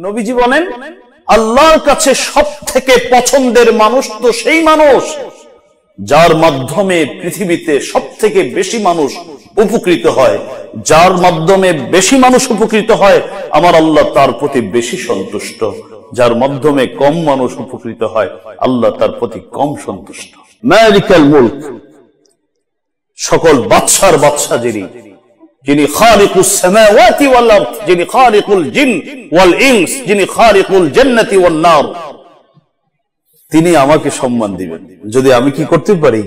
নবীজি বলেন, আল্লাহর কাছে সব থেকে পছন্দের মানুষ তো সেই মানুষ যার মাধ্যমে পৃথিবীতে সব থেকে বেশি মানুষ উপকৃত হয়। যার মাধ্যমে বেশি মানুষ উপকৃত হয়, আমার আল্লাহ তার প্রতি বেশি সন্তুষ্ট। যার মাধ্যমে কম মানুষ উপকৃত হয়, আল্লাহ তার প্রতি কম সন্তুষ্ট। মালিকাল মুলক, সকল বাদশার বাদশা যিনি খালিকুস সামাওয়াতি ওয়াল আরদ, যিনি খালিকুল জিন ওয়াল ইনস, যিনি খালিকুল জান্নাতি ওয়ান নার, তিনি আমাকে সম্মান দিবেন যদি আমি কি করতে পারি,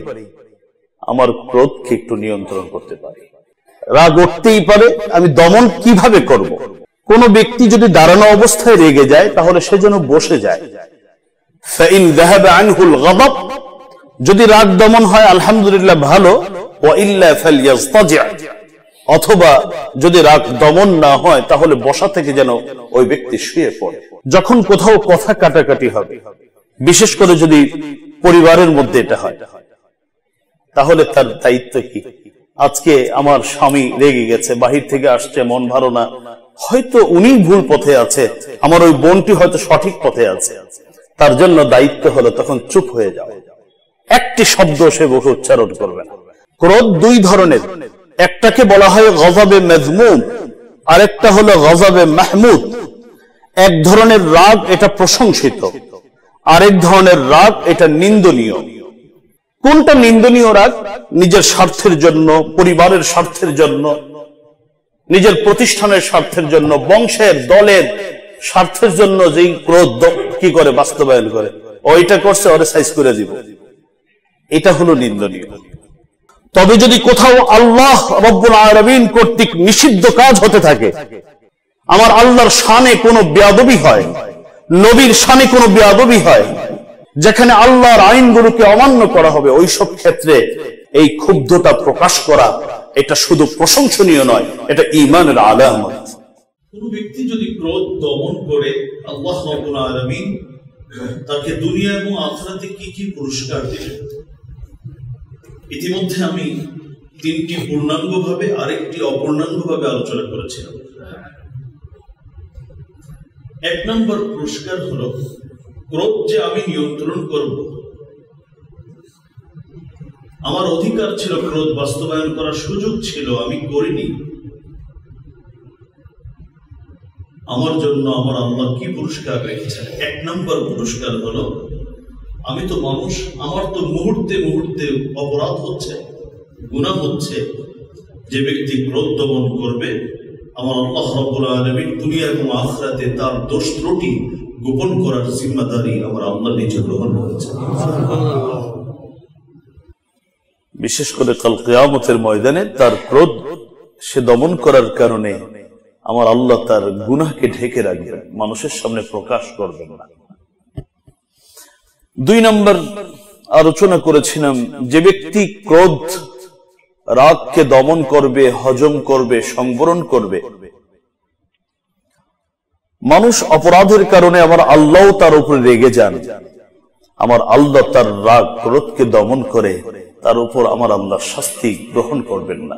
আমার ক্রোধকে একটু নিয়ন্ত্রণ করতে পারি। রাগ উঠতেই পারে, আমি দমন কিভাবে করব? কোন ব্যক্তি যদি দাঁড়ানো অবস্থায় রেগে যায়, তাহলে সে যেন বসে যায়। ফাইন যাহাবা আনহুল গাদাব, যদি রাগ দমন হয় আলহামদুলিল্লাহ ভালো, ওয়া ইল্লা ফালইয়াস্তাজি', অথবা যদি রাগ দমন না হয় তাহলে বসা থেকে যেন ওই ব্যক্তি শুয়ে পড়ে। যখন কোথাও কথা কাটাকাটি হবে, বিশেষ করে যদি পরিবারের মধ্যে এটা হয়, তাহলে তার দায়িত্ব কি? আজকে আমার স্বামী রেগে গেছে, বাহির থেকে আসছে, মন ভালো না, হয়তো উনি ভুল পথে আছে, আমার ওই বোনটি হয়তো সঠিক পথে আছে, তার জন্য দায়িত্ব হলো তখন চুপ হয়ে যাও, একটি শব্দ সে বসে উচ্চারণ করবে না। ক্রোধ দুই ধরনের, একটাকে বলা হয় গজবে মাযমুম, আরেকটা হলো গজবে মাহমুদ। এক ধরনের রাগ এটা প্রশংসিত, আরেক ধরনের রাগ এটা নিন্দনীয়। কোনটা নিন্দনীয় রাগ? নিজের স্বার্থের জন্য, পরিবারের স্বার্থের জন্য, নিজের প্রতিষ্ঠানের স্বার্থের জন্য, বংশের দলের স্বার্থের জন্য যেই ক্রোধ কি করে বাস্তবায়ন করে, ওইটা করছে, ওরে সাইজ করে দিব, এটা হলো নিন্দনীয়। তবে যদি কোথাও আল্লাহ রব্বুল আলামিন কর্তৃক নিষিদ্ধ কাজ হতে থাকে, আমার আল্লাহর শানে কোনো বেয়াদবি হয়, নবীর শানে কোনো বেয়াদবি হয়, যেখানে আল্লাহর আইনগুলোকে অমান্য করা হবে, ওই সব ক্ষেত্রে এই ক্ষুব্ধতা প্রকাশ করা এটা শুধু প্রশংসনীয় নয়, এটা ঈমানের আলামত। কোন ব্যক্তি যদি ক্রোধ দমন করে, আল্লাহ রাব্বুল আলামিন তাকে দুনিয়া এবং আখিরাতে কি কি পুরস্কার দিবেন। ইতিমধ্যে আমি তিনটি পূর্ণাঙ্গভাবে আরেকটি অপূর্ণাঙ্গভাবে আলোচনা করেছিলাম। এক নম্বর পুরস্কার হলো ক্রোধ যে আমি নিয়ন্ত্রণ করব। আমার অধিকার ছিল ক্রোধ বাস্তবায়ন করার সুযোগ ছিল, আমি করিনি। আমার জন্য আমার আল্লাহ কি পুরস্কার রেখেছেন? এক নম্বর পুরস্কার হলো, আমি তো মানুষ, আমার তো মুহূর্তে মুহূর্তে অপরাধ হচ্ছে, গুনাহ হচ্ছে। যে ব্যক্তি ক্রোধ দমন করবে, আমার আল্লাহ রাব্বুল আলামিন দুনিয়া এবং আখিরাতে তার দোষ ত্রুটি গোপন করার জিম্মাদারি আমার আল্লাহ নিজে গ্রহণ করেছেন। বিশেষ করে কাল কিয়ামতের ময়দানে তার ক্রোধ সে দমন করার কারণে আমার আল্লাহ তার গুনাহকে ঢেকে রাখবেন, মানুষের সামনে প্রকাশ করবেন না। দুই নম্বর আলোচনা করেছিলাম, যে ব্যক্তি ক্রোধ রাগকে দমন করবে, হজম করবে, সংবরণ করবে, মানুষ অপরাধের কারণে আমার আল্লাহ তার উপরে রেগে যান, আমার আল্লাহ তার রাগ ক্রোধকে দমন করে তার উপর আমার আল্লাহ শাস্তি গ্রহণ করবেন না,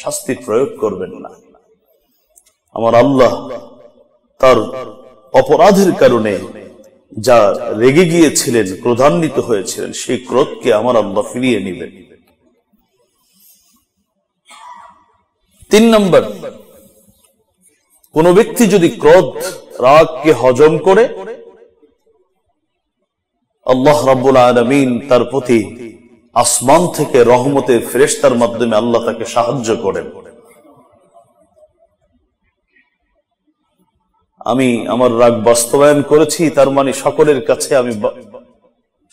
শাস্তি প্রয়োগ করবেন না। আমার আল্লাহ তার অপরাধের কারণে যা রেগে গিয়েছিলেন, ক্রোধান্বিত হয়েছিলেন, সেই ক্রোধকে আমার আল্লাহ ফিরিয়ে নেবেন। তিন নম্বর, কোন ব্যক্তি যদি ক্রোধ রাগকে হজম করে, আল্লাহ রাব্বুল আলামিন তার প্রতি আসমান থেকে রহমতের ফেরেশতার মাধ্যমে আল্লাহ তাকে সাহায্য করেন। আমি আমার রাগ বাস্তবায়ন করেছি, তার মানে সকলের কাছে আমি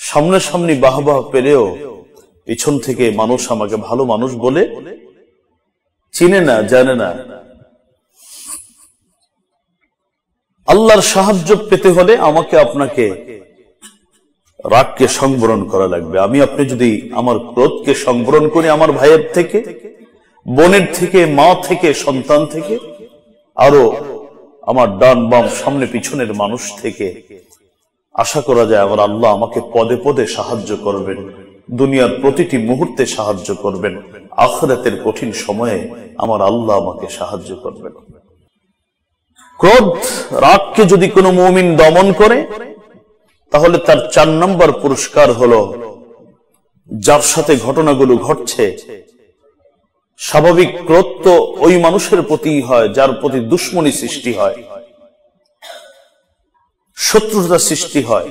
সামনাসামনি বাহবাহ পেলেও পিছন থেকে মানুষ আমাকে ভালো মানুষ বলে চিনে না, জানে না। আল্লাহর সাহায্য পেতে হলে আমাকে আপনাকে রাগকে সংবরণ করা লাগবে। আমি আপনি যদি আমার ক্রোধকে সংবরণ করি, আমার ভাইয়ের থেকে, বোনের থেকে, মা থেকে, সন্তান থেকে, আরো আমার ডান বাম সামনে পিছনের মানুষ থেকে, আশা করা যায় আমার আল্লাহ আমাকে পদে পদে সাহায্য করবেন, দুনিয়ার প্রতিটি মুহূর্তে সাহায্য করবেন, আখিরাতের কঠিন সময়ে আমার আল্লাহ আমাকে সাহায্য করবেন। ক্রোধ রাগকে যদি কোনো মুমিন দমন করে তাহলে তার 4 নম্বর পুরস্কার হলো যার সাথে ঘটনাগুলো ঘটছে স্বাভাবিক ক্রোধ তো ওই মানুষের প্রতি হয় যার প্রতি দুশ্মনী সৃষ্টি হয়, শত্রুতা সৃষ্টি হয়।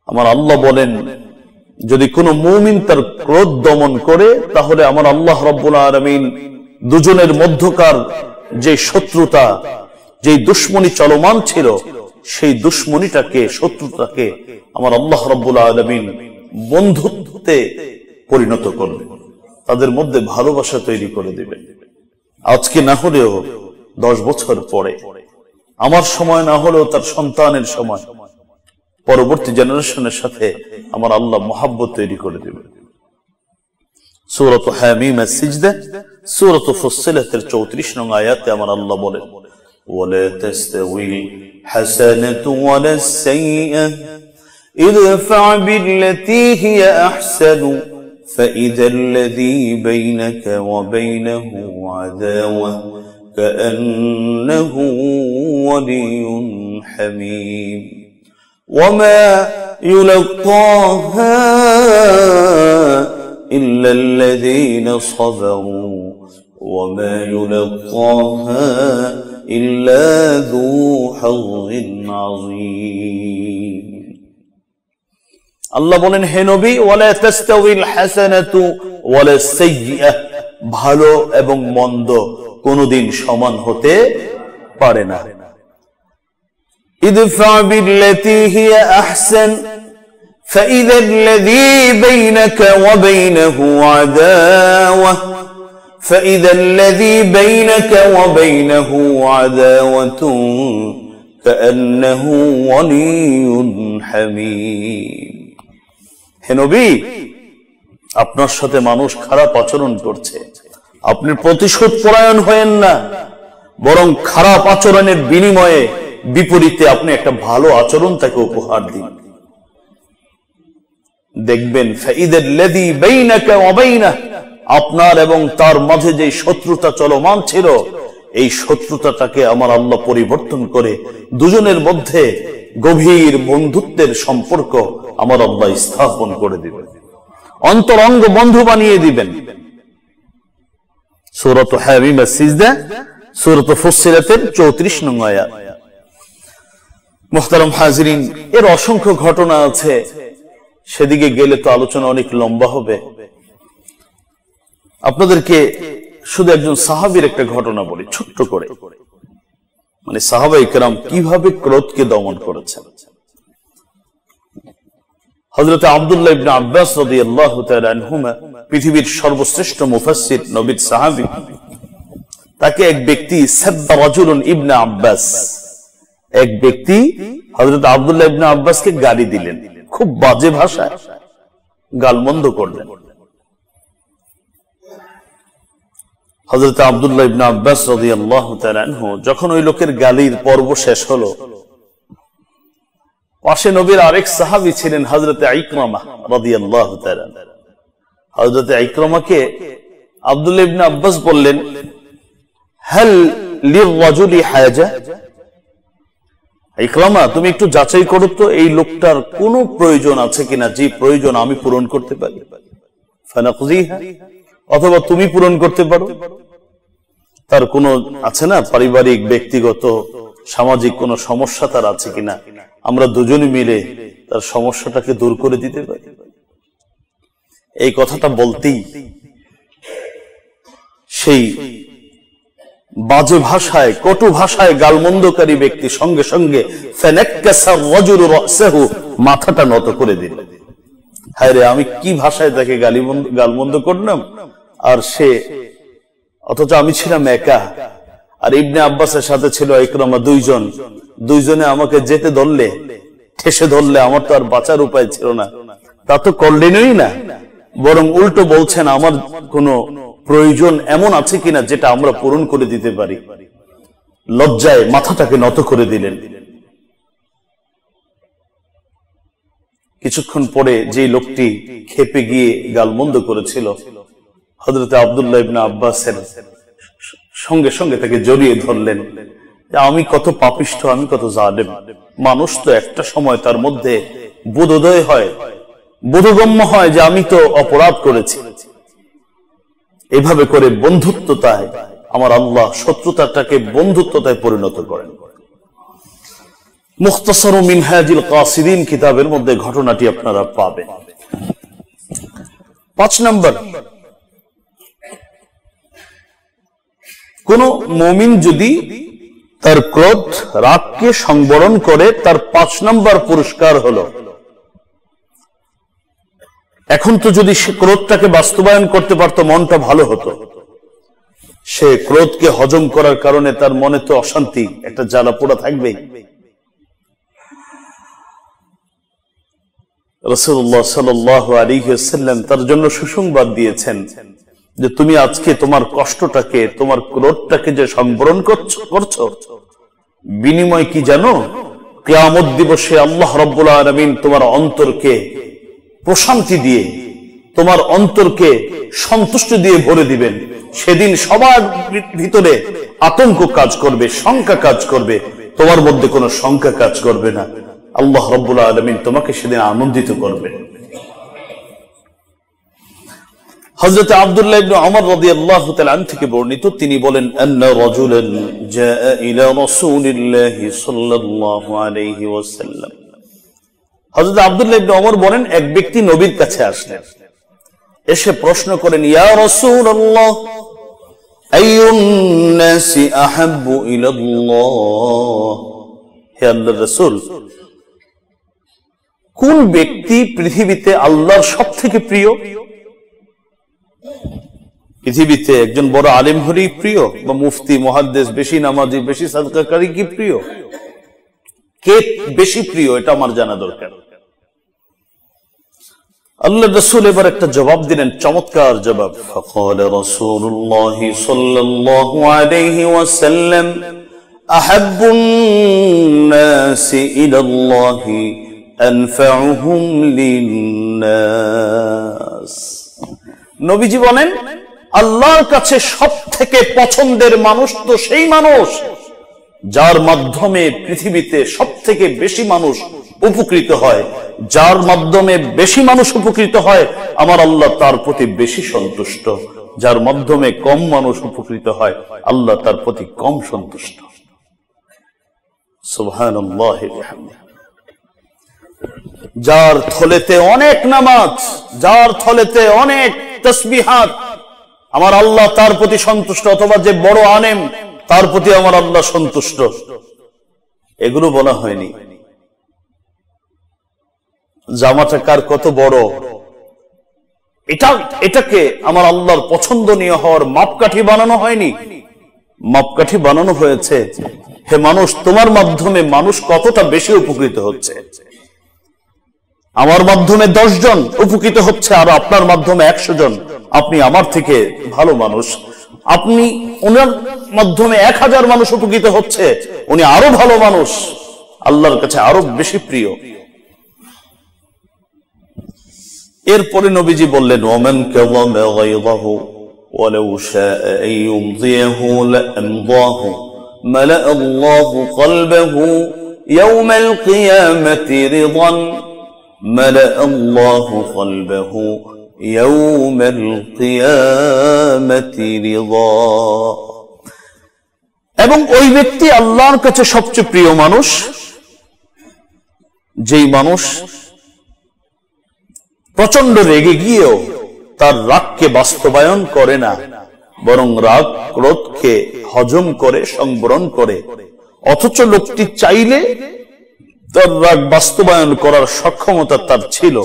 আমার আল্লাহ বলেন যদি কোনো মুমিন তার ক্রোধ দমন করে তাহলে আমার আল্লাহ রাব্বুল আলামিন দুজনের মধ্যকার যে শত্রুতা, যে দুশ্মনী চলমান ছিল, সেই দুশ্মনীটাকে, শত্রুতাকে আমার আল্লাহ রাব্বুল আলামিন বন্ধুত্বে পরিণত করবে, তাদের মধ্যে ভালোবাসা তৈরি করে দিবে। আজকে না হলেও 10 বছর পরে, আমার সময় না হলেও তার সন্তানের সময়, পরবর্তী জেনারেশনের সাথে আমার আল্লাহ মহাব্বত তৈরি করে দিবে। সূরাত হামিম আস-সিজদা, সূরাত ফুসসিলাতের 34 নং আয়াতে আমার আল্লাহ বলেন ওয়ালা তাস্তাউইল হাসানাতু ওয়ালাস সাইয়্যা ইদফা বিল্লাতী হিয়া আহসানু فإذا الذي بينك وبينه عداوة كأنه ولي حميم وما يلقاها إلا الذين صبروا وما يلقاها إلا ذو حظ عظيم আল্লাহ বলেন হে নবী ওয়ালা তাস্তাউইল হাসানাতু ওয়ালা সাইয়্যা, ভালো এবং মন্দ কোনদিন সমান হতে পারে না। ইদফা বিল্লাতী হিয়া আহসান ফাইযা আল্লাযী বাইনাকা ওয়া বাইনাহু আদাওয়া ফাইযা আল্লাযী বাইনাকা ওয়া বাইনাহু আদাওয়াতুন কাআন্নাহু ওয়ালিয়্যুন হামীম। হে নবী, আপনার সাথে মানুষ খারাপ আচরণ করছে, আপনি প্রতিশোধ পরায়ণ হয়েন না, বরং খারাপ আচরণের বিনিময়ে বিপরীতে আপনি একটা ভালো আচরণ তাকে উপহার দিন। দেখবেন ফাইদাল্লাযী বাইনাকা ওয়া বাইনাহু, আপনার এবং তার মাঝে যে শত্রুতা চলমান ছিল, এই শত্রুতাটাকে আমার আল্লাহ পরিবর্তন করে দুজনের মধ্যে গভীর বন্ধুত্বের সম্পর্ক আমার আল্লাহ স্থাপন করে দিবেন, অন্তরঙ্গ বন্ধু বানিয়ে দিবেন। সূরাত হামিম আস-সিজদা, সূরাত ফুসসিলাতের 34 নং আয়াত। মুহতারাম হাজিরিন, এর অসংখ্য ঘটনা আছে, সেদিকে গেলে তো আলোচনা অনেক লম্বা হবে। আপনাদেরকে শুধু একজন সাহাবীর একটা ঘটনা বলি ছোট্ট করে, মানে সাহাবায়ে কেরাম কিভাবে ক্রোধকে দমন করেছেন। হযরত আব্দুল্লাহ ইবনে আব্বাস রাদিয়াল্লাহু তাআলা আনহুমা, পৃথিবীর সর্বশ্রেষ্ঠ মুফাসসির, নবীর সাহাবী, তাকে এক ব্যক্তি সাব্বা রাজুলুন ইবনে আব্বাস, এক ব্যক্তি হযরত আব্দুল্লাহ ইবনে আব্বাসকে গালি দিলেন, খুব বাজে ভাষায় গালমন্দ করলেন। হযরত আব্দুল্লাহ ইবনে আব্বাস রাদিয়াল্লাহু তাআলা আনহু যখন ওই লোকের গালির পর্ব শেষ হলো, পাশে নবীর আরেক সাহাবী ছিলেন হযরত ইকরামা রাদিয়াল্লাহু তাআলা। হযরত ইকরামাকে আব্দুল্লাহ ইবনে আব্বাস বললেন হাল লিররাজুলি হাজা, ইকরামা তুমি একটু যাচাই করো তো এই লোকটার কোনো প্রয়োজন আছে কিনা, যে প্রয়োজন আমি পূরণ করতে পারি। ফানাকযিহা, অথবা তুমি পূরণ করতে পারো। তার কোনো আছে না পারিবারিক, ব্যক্তিগত, সামাজিক কোনো সমস্যা তার আছে কিনা, আমরা দুজনে মিলে তার সমস্যাটাকে দূর করে দিতে পারি। এই কথাটা বলতেই সেই বাজে ভাষায়, কটু ভাষায় গালমন্দকারী ব্যক্তি সঙ্গে সঙ্গে মাথাটা নত করে দিল। হায় রে, আমি কি ভাষায় তাকে গালমন্দ করলাম, আর সে, অথচ আমি ছিলাম একা, আর ইবনে আব্বাসের সাথে ছিল ইকরামা, দুইজনে আমাকে যেতে ধরলে, ঠেসে ধরলে, আমার তো আর বাঁচার উপায় ছিল না। তা তো করলেনই না, বরং উল্টো বলছেন আমার কোনো প্রয়োজন এমন আছে কিনা যেটা আমরা পূরণ করে দিতে পারি। লজ্জায় মাথাটাকে নত করে দিলেন। কিছুক্ষণ পরে যে লোকটি খেপে গিয়ে গালমন্দ করেছিল, হযরত আব্দুল্লাহ ইবনে আব্বাসের সঙ্গে সঙ্গে তাকে জড়িয়ে ধরলেন, আমি কত পাপিষ্ঠ, আমি কত জালেম। মানুষ তো একটা সময় তার মধ্যে বোধোদয় হয়, বোধগম্য হয় যে আমি তো অপরাধ করেছি। এভাবে করে বন্ধুত্বতায় আমার আল্লাহ শত্রুতাটাকে বন্ধুত্বতায় পরিণত করেন। মুখতাসার মিনহাজুল কাসিদিন কিতাবের মধ্যে ঘটনাটি আপনারা পাবেন। 5 নম্বর, কোন মুমিন যদি তার ক্রোধ রাগকে সংবরণ করে, তার 5 নম্বর পুরস্কার হলো, এখন তো যদি সে ক্রোধটাকে বাস্তবায়ন করতে পারতো মনটা ভালো হতো। সে ক্রোধকে হজম করার কারণে তার মনে তো অশান্তি, একটা জ্বালা পোড়া থাকবেই। রাসূলুল্লাহ সাল্লাল্লাহু আলাইহি ওয়াসাল্লাম তার জন্য সুসংবাদ দিয়েছেন যে তুমি আজকে তোমার কষ্টটাকে, তোমার ক্রোধটাকে যে সংবরণ করছো, বিনিময় কি জানো? কিয়ামত দিবসে আল্লাহ রাব্বুল আলামিন তোমার অন্তরকে প্রশান্তি দিয়ে, তোমার অন্তরকে সন্তুষ্টি দিয়ে ভরে দিবেন। সেদিন সবার ভিতরে আতঙ্ক কাজ করবে, শঙ্কা কাজ করবে, তোমার মধ্যে কোনো শঙ্কা কাজ করবে না। আল্লাহ রাব্বুল আলামিন তোমাকে সেদিন আনন্দিত করবেন। হযরত আব্দুল্লাহ ইবনে ওমর রাদিয়াল্লাহু তাআলা আনহু থেকে বর্ণিত, তিনি বলেন, আন্না রাজুলান জাআ ইলা রাসূলিল্লাহি সাল্লাল্লাহু আলাইহি ওয়াসাল্লাম। হযরত আব্দুল্লাহ ইবনে ওমর বলেন, এক ব্যক্তি নবীর কাছে আসলেন, এসে প্রশ্ন করেন, ইয়া রাসূলুল্লাহ, আইয়ুন নাসি আহাব্বু ইলাল্লাহ। হে আল্লাহর রাসূল, কোন ব্যক্তি পৃথিবীতে আল্লাহর সবথেকে প্রিয়? পৃথিবীতে একজন বড় আলেম হলেই প্রিয়, বা মুফতি, মুহাদ্দিস, বেশি নামাজি, বেশি সাদকাকারী কি প্রিয়? কে বেশি প্রিয় এটা আমার জানা দরকার। আল্লাহ রাসূল এবার একটা জবাব দিলেন, চমৎকার জবাব। ফাকালা রাসূলুল্লাহ সাল্লাল্লাহু আলাইহি ওয়াসাল্লাম, আহাব্বুন নাসি ইলাল্লাহি আনফাউহুম লিন্নাস। নবীজি বলেন, আল্লাহর কাছে সবথেকে পছন্দের মানুষ তো সেই মানুষ যার মাধ্যমে পৃথিবীতে সবথেকে বেশি মানুষ উপকৃত হয়। যার মাধ্যমে বেশি মানুষ উপকৃত হয়, আমার আল্লাহ তার প্রতি বেশি সন্তুষ্ট। যার মাধ্যমে কম মানুষ উপকৃত হয়, আল্লাহ তার প্রতি কম সন্তুষ্ট। সুবহানাল্লাহ। যার থলেতে অনেক নামাজ, যার থলেতে অনেক তাসবিহাত, আমার আল্লাহ তার প্রতি সন্তুষ্ট। অথবা যে বড় আলেম, তার প্রতি আমার আল্লাহ সন্তুষ্ট। এগুলো বলা হয়নি। জামাটা কার কত বড়, এটাকে আমার আল্লাহর পছন্দনীয় হওয়ার মাপকাঠি বানানো হয়নি। মাপকাঠি বানানো হয়েছে, হে মানুষ, তোমার মাধ্যমে মানুষ কতটা বেশি উপকৃত হচ্ছে। আমার মাধ্যমে 10 জন উপকৃত হচ্ছে, আর আপনার মাধ্যমে 100 জন। আপনি আমার থেকে ভালো মানুষ। আপনি ওনার মাধ্যমে 1000 মানুষ উপকৃত হচ্ছে, উনি আরো ভালো মানুষ, আল্লাহর কাছে আরো বেশি প্রিয়। এরপরে নবীজি বললেন, ওমান কাযামা গায়যাহু ওয়ালাউ শাআ আন ইউমদিয়াহু লাআমদাহু মালা আল্লাহু কলবাহু ইয়াওমাল কিয়ামাতি রিদান মালা আল্লাহু কলবাহু ইয়াওমাল কিয়ামাতি রিদা। এবং ওই ব্যক্তি আল্লাহর কাছে সবচেয়ে প্রিয় মানুষ, যেই মানুষ প্রচন্ড রেগে গিয়েও তার রাগকে বাস্তবায়ন করে না, বরং রাগ ক্রোধকে হজম করে, সংবরণ করে। অথচ লোকটি চাইলে তার রাগ বাস্তবায়ন করার সক্ষমতা তার ছিল,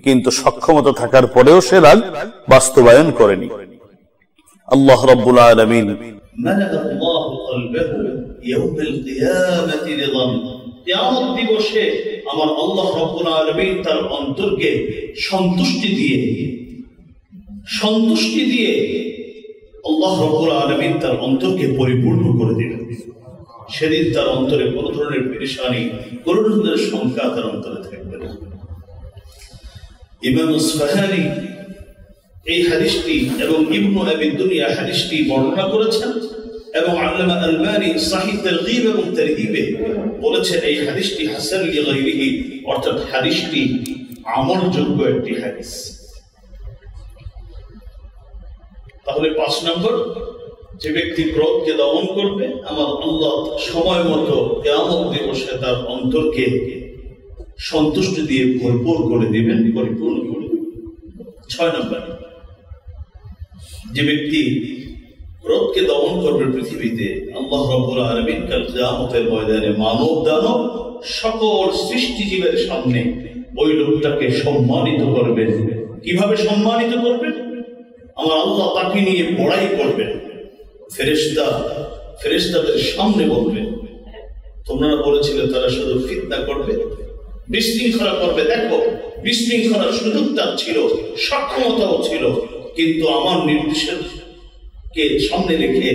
কিন্তু সক্ষমতা থাকার পরেও সে রাগ বাস্তবায়ন করেনি। আল্লাহ রাব্বুল আলামিন কিয়ামত দিবসে আমার আল্লাহ রাব্বুল আলামিন তার অন্তরকে সন্তুষ্টি দিয়ে আল্লাহ রাব্বুল আলামিন তার অন্তরকে পরিপূর্ণ করে দিবেন। সেদিন তার অন্তরে কোন ধরনের পেরেশানি, কোন ধরনের শঙ্কা তার অন্তরে থাকবে না। ইমাম আসফাহানি এই হাদিসটি এবং ইবনু আবি দুনিয়া হাদিসটি বর্ণনা করেছেন এবং আল্লামা আলবানী সহিহ তারগীব এবং তারহিবে বলেছেন এই হাদিসটি হাসান লিগাইরিহি, অর্থাৎ হাদিসটি আমলযোগ্য একটি হাদিস। তাহলে 5 নম্বর, যে ব্যক্তি ক্রোধকে দমন করবে, আমার আল্লাহ সময় মতো কিয়ামত দিবসে তার অন্তরকে সন্তুষ্টি দিয়ে ভরপুর করে দিবেন, পরিপূর্ণ করে দিবেন। 6 নম্বর, যে ব্যক্তি ক্রোধকে দমন করবে পৃথিবীতে, আল্লাহ রাব্বুল আলামিন কাল কিয়ামতের ময়দানে মানব দানব সকল সৃষ্টিজীবের সামনে ওই লোকটাকে সম্মানিত করবেন। কিভাবে সম্মানিত করবেন? আমার আল্লাহ তাকে নিয়ে বড়াই করবেন, ফেরেশতাদের সামনে বলবেন, তোমরা বলেছিলে তারা শুধু ফিতনা করবে, বিশৃঙ্খলা করবে। দেখো, বিশৃঙ্খলার সুযোগ তার ছিল, সক্ষমতাও ছিল, কিন্তু আমার নির্দেশের কে সামনে রেখে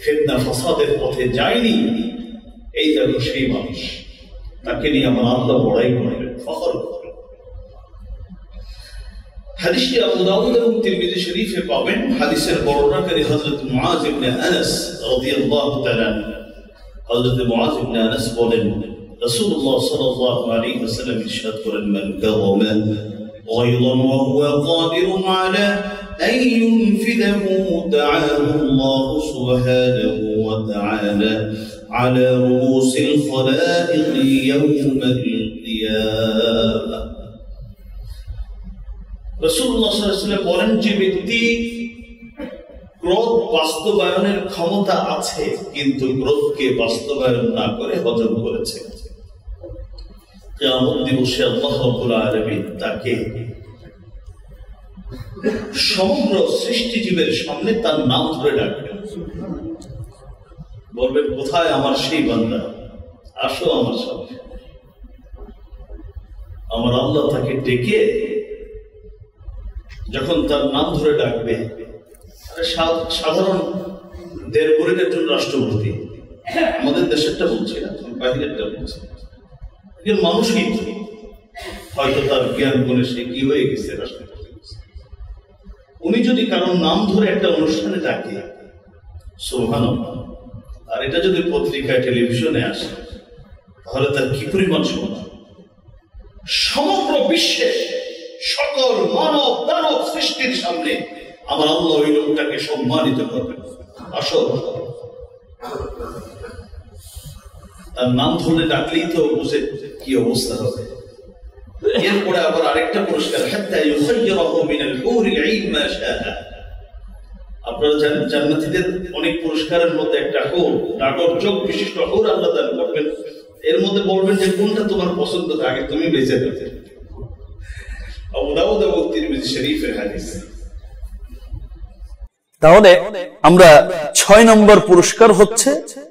ফিতনা ফাসাদের পথে যায়নি। এই দেখো সেই মানুষ, তাকে নিয়ে আমার আল্লাহ বড়াই করবেন, ফখর করবেন। হাদিসটি আবু দাউদ এবং তিরমিজি শরীফে পাবেন। হাদিসের বর্ণনাকারী হযরত মুআয ইবনে আনাস রাদিয়াল্লাহু তাআলা। হযরত মুআয ইবনে আনাস বলেন, রাসূলুল্লাহ সাল্লাল্লাহু আলাইহি ওয়াসাল্লাম ইরশাদ করেন, মান কাযামা গায়যান ওয়া হুয়া কাদিরুন আলা আন ইউনফিদাহু তাআলা আল্লাহু সুবহানাহু ওয়া তাআলা আলা রুউসিল খালাইক ইয়াওমাল কিয়ামাহ। রাসূলুল্লাহ সাল্লাল্লাহু আলাইহি ওয়াসাল্লাম বলেন, যে ব্যক্তি ক্রোধ বাস্তবায়নের ক্ষমতা আছে কিন্তু ক্রোধকে বাস্তবায়ন না করে হজম করেছে, কিয়ামত দিবসে আল্লাহ রাব্বুল আলামিন তাকে সমগ্র সৃষ্টিজীবের সামনে তার নাম ধরে ডাকবেন, বলবেন, কোথায় আমার সেই বান্দা, আসো আমার সামনে। আমার আল্লাহ তাকে ডেকে যখন তার নাম ধরে ডাকবে, সাধারণ 1.5 কোটির একজন রাষ্ট্রপতি, আমাদের দেশেরটা বলছি না, বাইরেরটা বলছি, একজন মানুষই হয়তো তার জ্ঞান গুণে সে কি হয়ে গেছে রাষ্ট্রপতি, উনি যদি কারণ নাম ধরে একটা অনুষ্ঠানে ডাকে, সুবহানাল্লাহ, আর এটা যদি পত্রিকায় টেলিভিশনে আসে, তাহলে তার কি পরিমাণ সম্মান। সমগ্র বিশ্বে সকল মানব দানব সৃষ্টির সামনে আমার আল্লাহ ওই লোকটাকে সম্মানিত করবেন। আসো, তার নাম ধরে ডাকলেই তো বুঝে কি অবস্থা হবে। এরপরে আবার আরেকটা পুরস্কার, হাত্তা ইউখায়্যিরাহু মিনাল হুরিল আইন মা শাআ। আপনারা জানেন জান্নাতীদের অনেক পুরস্কারের মধ্যে একটা হুর, নাগর চোখ বিশিষ্ট হুর আল্লাহ দান করবেন। এর মধ্যে বলবেন যে কোনটা তোমার পছন্দ, আগে তুমি বেঁচে যাবে। আবু দাউদ এবং তিরমিজি শরীফের হাদিস। তাহলে আমরা 6 নম্বর পুরস্কার হচ্ছে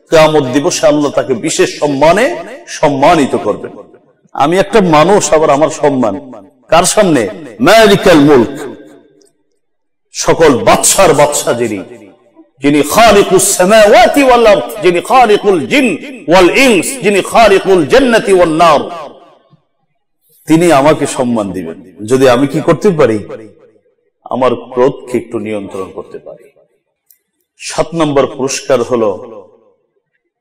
কিয়ামত দিবসে আল্লাহ তাকে বিশেষ সম্মানে সম্মানিত করবেন। আমি একটা মানুষ, আবার আমার সম্মান কার সামনে? মালিকাল মুলক, সকল বাদশার বাদশা যিনি খালিকুস সামাওয়াতি ওয়াল আরদ, যিনি খালিকুল জিন ওয়াল ইনস, যিনি খালিকুল জান্নাতি ওয়ান নার, তিনি আমাকে সম্মান দিবেন যদি আমি কি করতে পারি? আমার ক্রোধকে একটু নিয়ন্ত্রণ করতে পারি। 7 নম্বর পুরস্কার হলো,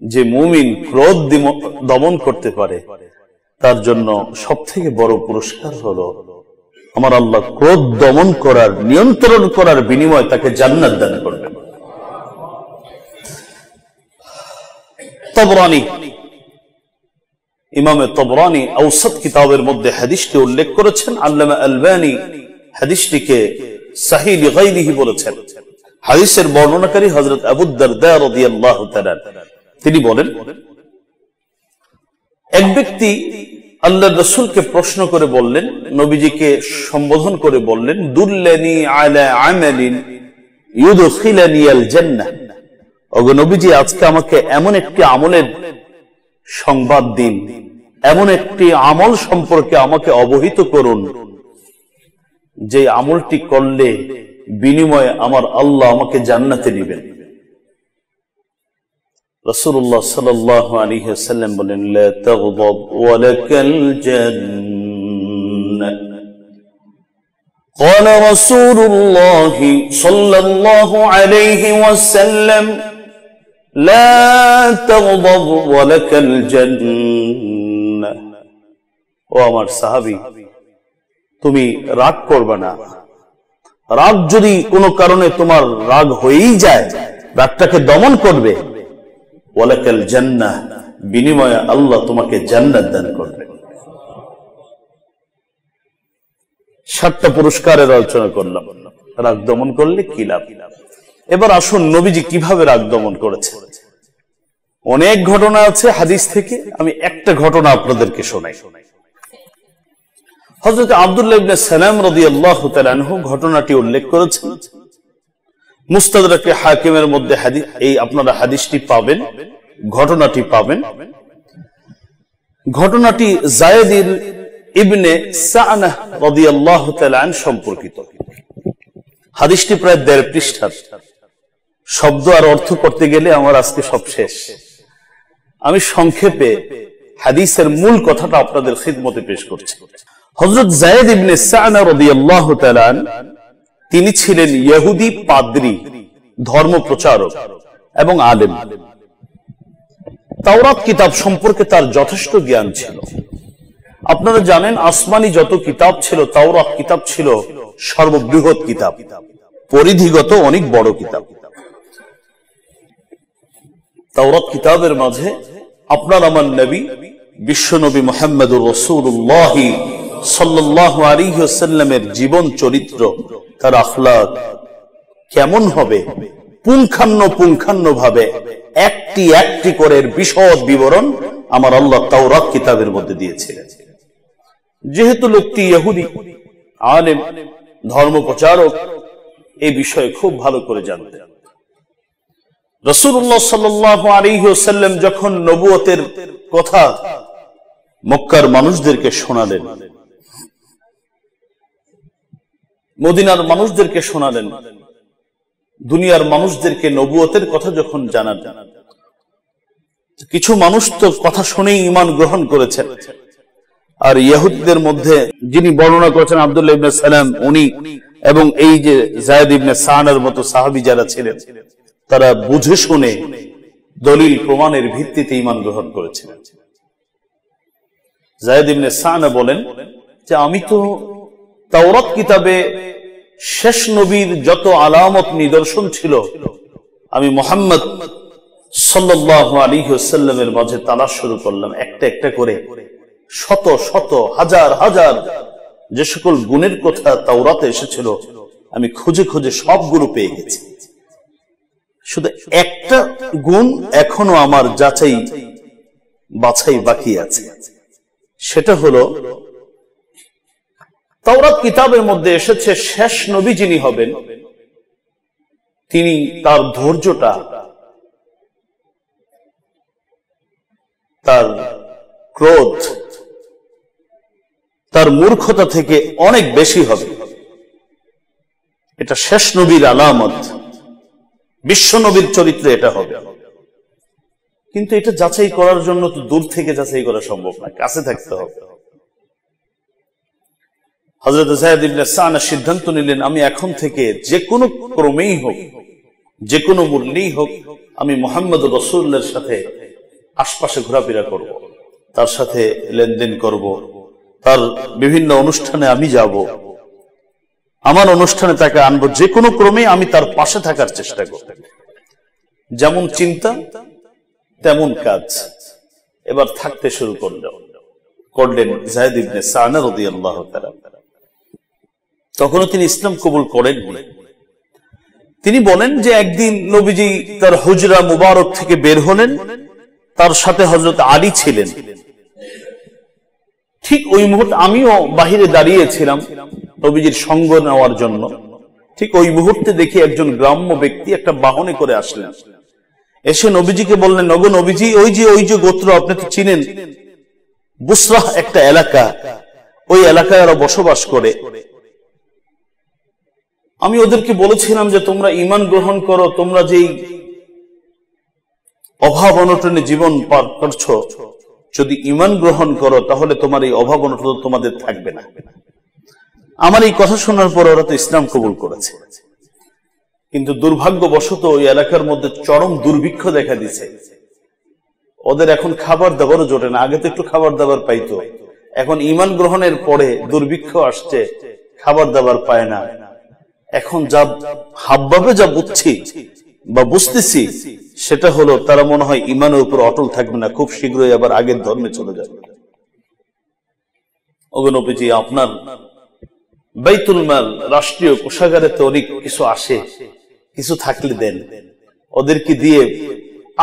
যে মুমিন ক্রোধ দমন করতে পারে তার জন্য সবথেকে বড় পুরস্কার হলো আমার আল্লাহ ক্রোধ দমন করার, নিয়ন্ত্রণ করার বিনিময়ে তাকে জান্নাত দান করবেন। তবরানী, ইমামে তবরানী আওসাত কিতাবের মধ্যে হাদিসটি উল্লেখ করেছেন। আল্লামা আলবানী হাদিসটিকে সহিহ লিগাইরিহি বলেছেন। হাদিসের বর্ণনাকারী হযরত আবু দারদা রাদিয়াল্লাহু তাআলা, তিনি বলেন, এক ব্যক্তি আল্লাহর রাসূলকে প্রশ্ন করে বললেন, নবীজিকে সম্বোধন করে বললেন, দুল্লানি আলা আমালিন ইউদখিলানি আল জান্নাহ। ওগো নবীজি, আজকে আমাকে এমন একটি আমলের সংবাদ দিন, এমন একটি আমল সম্পর্কে আমাকে অবহিত করুন যে আমলটি করলে বিনিময়ে আমার আল্লাহ আমাকে জান্নাতে দিবেন। রাসূলুল্লাহ সাল্লাল্লাহু আলাইহি ওয়াসাল্লাম বলেন, লা তাগদাব ওয়া লাকাল জান্নাহ। قال رسول الله صلى الله عليه وسلم لا تغضب ولك الجنة ও আমার সাহাবী তুমি রাগ করবে না রাগ যদি কোনো কারণে তোমার রাগ হয়েই যায় রাগটাকে দমন করবে ওয়ালাকাল জান্নাহ বিনিময়ে আল্লাহ তোমাকে জান্নাত দান করবে 7টা পুরস্কারের আলোচনা করলাম রাগ দমন করলে কি লাভ এবার আসুন নবীজি কিভাবে রাগ দমন করেছে অনেক ঘটনা আছে হাদিস থেকে আমি একটা ঘটনা আপনাদেরকে শোনাই হযরত আব্দুল্লাহ ইবনে সালাম রাদিয়াল্লাহু তাআলা আনহু ঘটনাটি উল্লেখ করেছেন মুস্তাদরাক হাকিমের মধ্যে হাদিস এই আপনারা হাদিসটি পাবেন ঘটনাটি পাবেন ঘটনাটি যায়েদ ইবনে সা'নাহ রাদিয়াল্লাহু তাআলা আন সম্পর্কিত হাদিসটি প্রায় 1.5 পৃষ্ঠার শব্দ আর অর্থ করতে গেলে আমার আজকে সব শেষ আমি সংক্ষেপে হাদিসের মূল কথাটা আপনাদের খিদমতে পেশ করছি হযরত যায়েদ ইবনে সা'নাহ রাদিয়াল্লাহু তাআলা তিনি ছিলেন ইহুদি পাদ্রী ধর্ম প্রচারক এবং আলেম তাওরাত কিতাব সম্পর্কে তার যথেষ্ট জ্ঞান ছিল আপনারা জানেন আসমানি যত কিতাব ছিল তাওরাত কিতাব ছিল সর্ববৃহৎ কিতাব পরিধিগত অনেক বড় কিতাব তাওরাত কিতাবের মাঝে আপনার আমার নবী বিশ্ব নবী মুহাম্মদুর রাসূলুল্লাহ সাল্লাল্লাহু আলাইহি ওয়াসাল্লামের জীবন চরিত্র তার আখলাক কেমন হবে পুঙ্খানুপুঙ্খানুভাবে একটি একটি করে বিশদ বিবরণ আমার আল্লাহ তাওরাত কিতাবের মধ্যে দিয়েছিলেন যেহেতু লোকটি ইহুদি আলেম ধর্ম প্রচারক এই বিষয়ে খুব ভালো করে জানতেন রাসূলুল্লাহ সাল্লাল্লাহু আলাইহি ওয়াসাল্লাম যখন নবুয়তের কথা মক্কার মানুষদেরকে শোনালেন মদিনার মানুষদেরকে শোনালেন দুনিয়ার মানুষদেরকে নবুয়তের কথা যখন জানালেন কিছু মানুষ তো কথা শুনেই ঈমান গ্রহণ করেছেন আর ইহুদিদের মধ্যে যিনি বর্ণনা করেছেন আব্দুল্লাহ ইবনে সালাম উনি এবং এই যে যায়েদ ইবনে সা'নার মতো সাহাবী যারা ছিলেন তারা বুঝে শুনে দলিল প্রমাণের ভিত্তিতে ঈমান গ্রহণ করেছিলেন যায়েদ ইবনে সা'না বলেন যে আমি তো তাওরাত কিতাবে শেষ নবীর যত আলামত নিদর্শন ছিল আমি মুহাম্মদ সাল্লাল্লাহু আলাইহি ওয়াসাল্লামের মাঝে তালাশ শুরু করলাম একটা একটা করে শত শত হাজার হাজার যে সকল গুণের কথা তাওরাতে এসেছিল আমি খুঁজে খুঁজে সবগুলো পেয়ে গেছি শুধু একটা গুণ এখনো আমার যাচাই বাছাই বাকি আছে সেটা হলো তাওরাত কিতাবের মধ্যে এসেছে শেষ নবী যিনি হবেন তিনি তার ধৈর্যটা তার ক্রোধ তার মূর্খতা থেকে অনেক বেশি হবে এটা শেষ নবীর আলামত বিশ্ব নবীর চরিত্রে এটা হবে কিন্তু এটা যাচাই করার জন্য তো দূর থেকে যাচাই করা সম্ভব না কাছে থাকতে হবে হযরত যায়েদ ইবনে সা'না সিদ্ধান্ত নিলেন আমি এখন থেকে যে কোনো ক্রমেই হোক যে কোনো মূল্যেই হোক আমি মুহাম্মদুর রাসূলুল্লাহর সাথে আশপাশে ঘোরাফেরা করব তার সাথে লেনদেন করব তার বিভিন্ন অনুষ্ঠানে আমি যাব আমার অনুষ্ঠানে তাকে আনবো যে কোনো ক্রমে আমি তার পাশে থাকার চেষ্টা করব যেমন চিন্তা তেমন কাজ এবার থাকতে শুরু করলেন যায়েদ ইবনে সা'না রাদিয়াল্লাহু তাআলা তখনও তিনি ইসলাম কবুল করেননি তিনি বলেন যে একদিন নবীজি তার হুজরা মুবারক থেকে বের হলেন তার সাথে হযরত আলী ছিলেন ঠিক ওই মুহূর্তে আমিও বাহিরে দাঁড়িয়েছিলাম নবীজির সঙ্গ নেওয়ার জন্য ঠিক ওই মুহূর্তে দেখি একজন গ্রাম্য ব্যক্তি একটা বাহনে করে আসলেন এসে নবীজিকে বললেন নগো নবীজি ওই যে গোত্র আপনি তো চিনেন বুসরাহ একটা এলাকা ওই এলাকায় ওরা বসবাস করে আমি ওদেরকে বলেছিলাম যে তোমরা ঈমান গ্রহণ করো তোমরা যেই অভাব অনটনে জীবন পার করছো যদি ঈমান গ্রহণ করো তাহলে তোমার এই অভাব অনটন তোমাদের থাকবে না আমার এই কথা শোনার পর ওরা তো ইসলাম কবুল করেছে, কিন্তু দুর্ভাগ্যবশত ওই এলাকার মধ্যে চরম দুর্ভিক্ষ দেখা দিছে। ওদের এখন খাবার দাবারও জোটে না। আগে তো একটু খাবার দাবার পাইতো, এখন ঈমান গ্রহণের পরে দুর্ভিক্ষ আসছে, খাবার দাবার পায় না। এখন যা হাবভাবে যা বুঝছি বা বুঝতেছি সেটা হলো তারা মনে হয় ঈমানের উপর অটল থাকবে না, খুব শীঘ্রই আবার আগের ধর্মে চলে যাবে। ওগো নবীজি, আপনার বাইতুল মাল রাষ্ট্রীয় কোষাগারে তো অনেক কিছু আসে, কিছু থাকলে দেন, ওদেরকে দিয়ে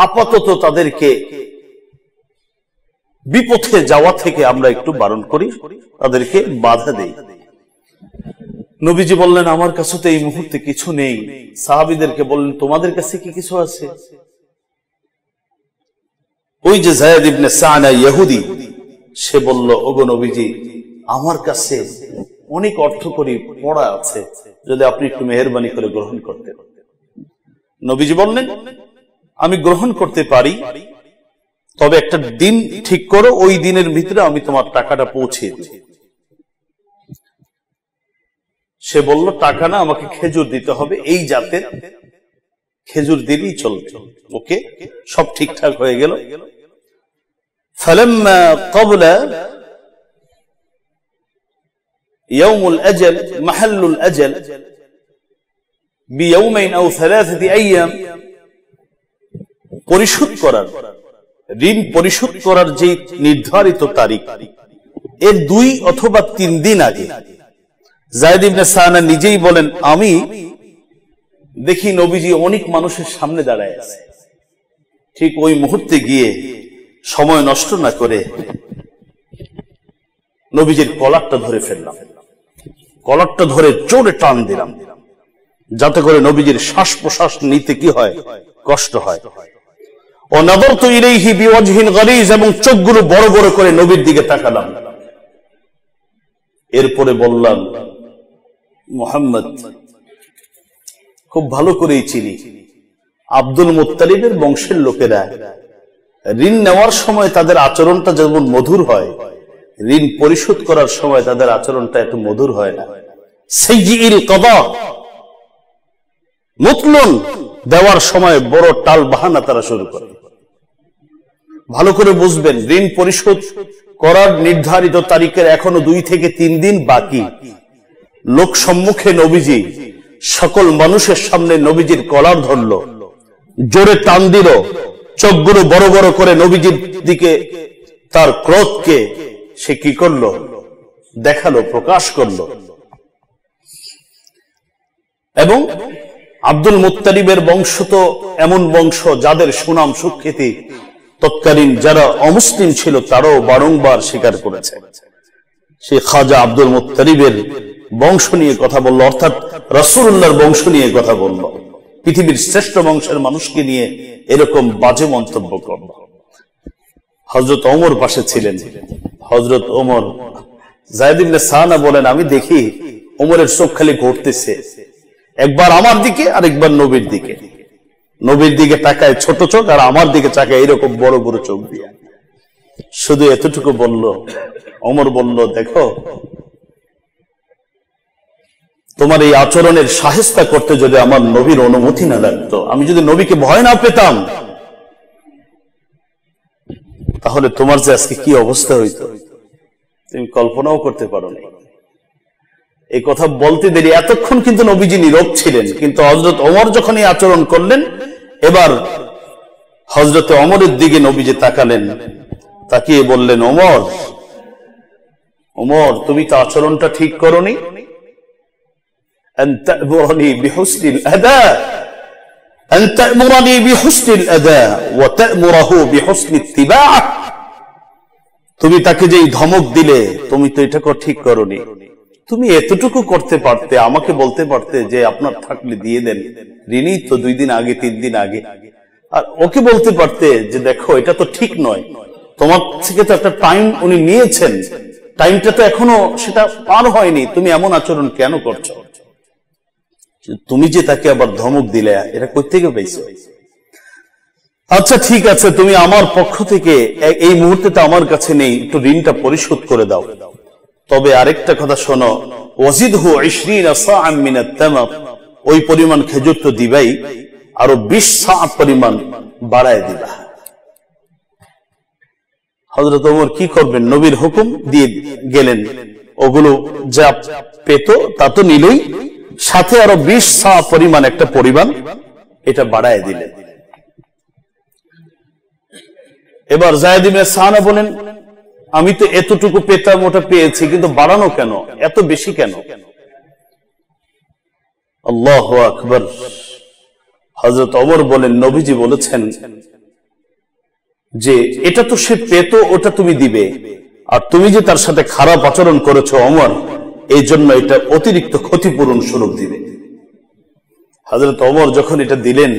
আপাতত তাদেরকে বিপথে যাওয়া থেকে আমরা একটু বারণ করি, তাদেরকে বাধা দেই। নবীজি বললেন, আমার কাছে তো এই মুহূর্তে কিছু নেই। সাহাবীদেরকে বললেন, তোমাদের কাছে কি কিছু আছে? ওই যে যায়েদ ইবনে সানা ইহুদি, সে বলল, ওগো নবীজি, আমার কাছে অনেক অর্থকরী পড়া আছে, যদি আপনি একটু মেহেরবানি করে গ্রহণ করতে। নবীজি বললেন, আমি গ্রহণ করতে পারি, তবে একটা দিন ঠিক করো, ওই দিনের ভিতরে আমি তোমার টাকাটা পৌঁছে দিই। সে বলল, টাকা না, আমাকে খেজুর দিতে হবে, এই জাতের খেজুর দিলেই চলবে। ওকে, সব ঠিকঠাক হয়ে গেল। ফালাম্মা ক্বাবলা ইয়াউমুল আজাল মাহাল্লুল আজাল বিয়াউমাইন আও সালাসাতি আইয়াম, পরিশোধ করার, ঋণ পরিশোধ করার যে নির্ধারিত তারিখ, এর 2 অথবা 3 দিন আগে যায়েদ ইবনে সানা নিজেই বলেন, আমি দেখি নবীজি অনেক মানুষের সামনে দাঁড়ায় আছে। ঠিক ওই মুহূর্তে গিয়ে সময় নষ্ট না করে নবীজির কলারটা ধরে ফেললাম, কলারটা ধরে জোরে টান দিলাম, যাতে করে নবীজির শ্বাস প্রশ্বাস নিতে কি হয়, কষ্ট হয়। ও নাযরতু ইলাইহি বিওয়াজহিন গলিজ, এবং চোখগুলো বড় বড় করে নবীর দিকে তাকালাম। এরপরে বললাম, মুহাম্মদ, খুব ভালো করেই চিনি, আব্দুল মুত্তালিবের বংশের লোকেরা ঋণ নেওয়ার সময় তাদের আচরণটা যেমন মধুর হয়, ঋণ পরিশোধ করার সময় তাদের আচরণটা এত মধুর হয় না। সাইয়্যিল কাদা, মুতলুন, দেওয়ার সময় বড় টাল বাহানা তারা শুরু করে। ভালো করে বুঝবেন, ঋণ পরিশোধ করার নির্ধারিত তারিখের এখনো 2 থেকে 3 দিন বাকি। লোক সম্মুখে নবীজি সকল মানুষের সামনে নবীজির কলার ধরল, জোরে টান দিল, চোখগুলো বড় বড় করে নবীজির দিকে তার ক্রোধকে সে কি করলো, দেখালো, প্রকাশ করলো। এবং আব্দুল মুত্তালিবের বংশ তো এমন বংশ যাদের সুনাম সুখ্যাতি তৎকালীন যারা অমুসলিম ছিল তারাও বারংবার স্বীকার করেছে। সে খাজা আব্দুল মুত্তালিবের বংশ নিয়ে কথা বলল, অর্থাৎ রাসূলুল্লাহর বংশ নিয়ে কথা বলল, পৃথিবীর শ্রেষ্ঠ বংশের মানুষকে নিয়ে এরকম বাজে মন্তব্য করল। হযরত ওমর পাশে ছিলেন। হযরত ওমর, যায়েদ ইবনে সানা বলেন, আমি দেখি ওমরের চোখ খালি ঘুরতেছে, একবার আমার দিকে আর একবার নবীর দিকে। নবীর দিকে তাকায় ছোট চোখ, আর আমার দিকে তাকায় এরকম বড় বড় চোখ দিয়ে। শুধু এতটুকু বলল, ওমর বলল, দেখো, তোমার এই আচরণের শায়েস্তা করতে যদি আমার নবীর অনুমতি না লাগতো, আমি যদি নবীকে ভয় না পেতাম, তাহলে তোমার যে আজকে কি অবস্থা হইতো তুমি কল্পনাও করতে পারো না। এই কথা বলতে দেরি, এতক্ষণ কিন্তু নবীজি নীরব ছিলেন, কিন্তু হযরত ওমর যখন এই আচরণ করলেন, এবার হযরত ওমরের দিকে নবীজি তাকালেন, তাকিয়ে বললেন, ওমর, ওমর, তুমি তো আচরণটা ঠিক করোনি। আন তা'মুরানি বিহুসনিল আদা, আন তা'মুরানি বিহুসনিল আদা ওয়া তা'মুরাহু বিহুসনি ইত্তিবা'। তুমি তাকে যেই ধমক দিলে, তুমি তো এটাকে ঠিক করোনি। তুমি এতটুকু করতে পারতে, আমাকে বলতে পারতে যে আপনার থাকলে দিয়ে দেন, ঋণই তো 2 দিন আগে 3 দিন আগে। আর ওকে বলতে পারতে যে দেখো, এটা তো ঠিক নয়, তোমার থেকে তো একটা টাইম উনি নিয়েছেন, টাইমটা তো এখনো সেটা পার হয়নি, তুমি এমন আচরণ কেন করছো? তুমি যে তাকে আবার ধমক দিলে, এটা কই থেকে পাইছো? আচ্ছা ঠিক আছে, তুমি আমার পক্ষ থেকে এই মুহূর্তে তো আমার কাছে নেই, একটু ঋণটা পরিশোধ করে দাও। তবে আরেকটা কথা শোনো, ওয়াজিদহু 20 সাআম মিনাত তামার, ওই পরিমাণ খেজুর তো দিবাই, আরো 20 সা পরিমাণ বাড়ায় দিবা। হযরত ওমর কি করবেন, নবীর হুকুম দিয়ে গেলেন, ওগুলো যা পেত তা তো নিলই, সাথে আরো 20 সা পরিমাণ একটা পরিমাণ এটা বাড়ায় দিলেন। এবার যায়েদ ইবনে সানা বলেন, আমি তো এতটুকু পেতাম, ওটা পেয়েছি, কিন্তু বাড়ানো কেন, এত বেশি কেন? আল্লাহু আকবার। হযরত ওমর বলেন, নবীজি বলেছেন যে এটা তো সে পেত, ওটা তুমি দিবে, আর তুমি যে তার সাথে খারাপ আচরণ করেছো ওমর, এই জন্য এটা অতিরিক্ত ক্ষতিপূরণ স্বরূপ দিবে। হযরত ওমর যখন এটা দিলেন,